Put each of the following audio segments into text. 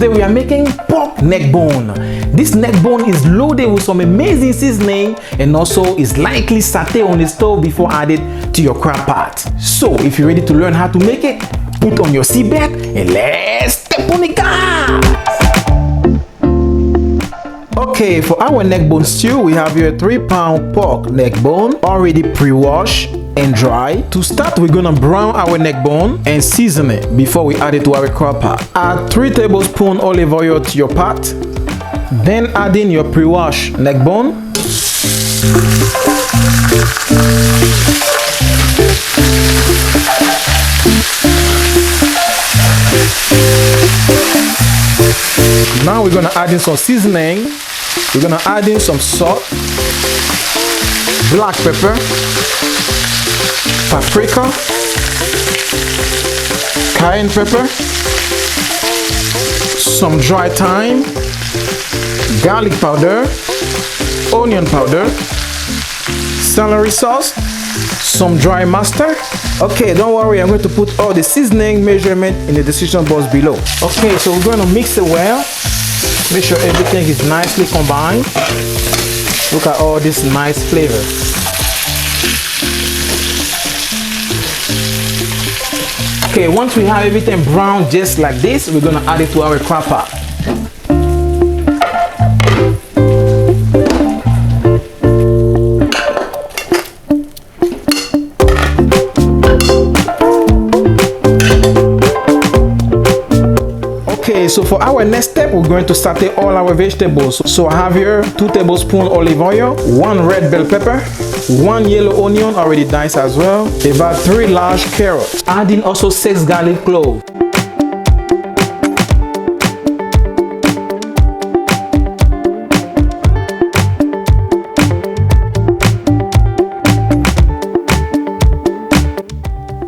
today we are making pork neck bone. This neck bone is loaded with some amazing seasoning and also is likely sauteed on the stove before added to your crock pot. So if you're ready to learn how to make it, put on your seatbelt and let's step on the gas. Okay, for our neck bone stew, we have here 3-pound pork neck bone already pre-washed and dry. To start, we're gonna brown our neck bone and season it before we add it to our crock pot. Add 3 tablespoons olive oil to your pot, then add in your pre-washed neck bone. Now we're gonna add in some seasoning. We're gonna add in some salt, black pepper, paprika, cayenne pepper, some dry thyme, garlic powder, onion powder, celery sauce, some dry mustard. Okay, don't worry, I'm going to put all the seasoning measurement in the description box below. Okay, so we're going to mix it well. Make sure everything is nicely combined. Look at all this nice flavor. Okay, once we have everything brown just like this, we're gonna add it to our crock pot. Okay, so for our next step, we're going to saute all our vegetables. So I have here 2 tablespoons olive oil, 1 red bell pepper, 1 yellow onion already diced as well, about 3 large carrots. Add in also 6 garlic cloves.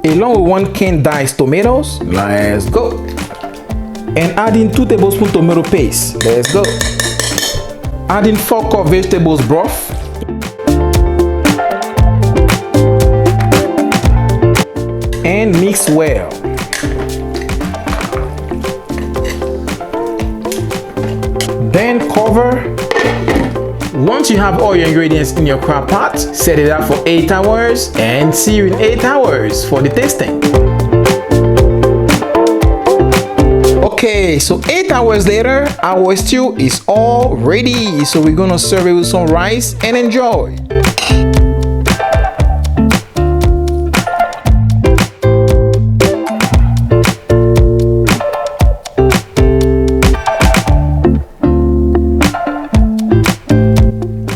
Along with 1 can diced tomatoes. Let's go. And add in 2 tablespoons tomato paste. Let's go. Add in 4 cups vegetables broth. And mix well. Then cover. Once you have all your ingredients in your crock pot, set it up for 8 hours and see you in 8 hours for the tasting. Okay, so 8 hours later, our stew is all ready. So we're gonna serve it with some rice and enjoy.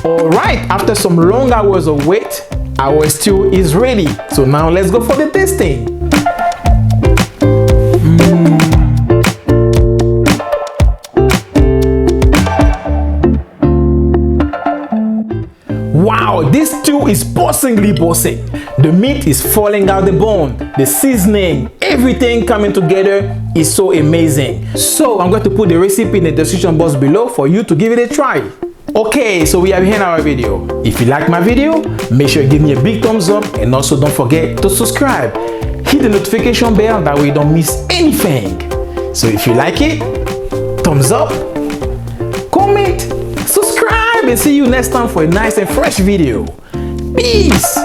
Alright, after some long hours of wait, our stew is ready. So now let's go for the tasting. Wow, this stew is burstingly bursting. The meat is falling out the bone. The seasoning, everything coming together is so amazing. So I'm going to put the recipe in the description box below for you to give it a try. Okay, so we have here our video. If you like my video, make sure you give me a big thumbs up and also don't forget to subscribe. Hit the notification bell, that way you don't miss anything. So if you like it, thumbs up, comment, subscribe, and see you next time for a nice and fresh video. Peace.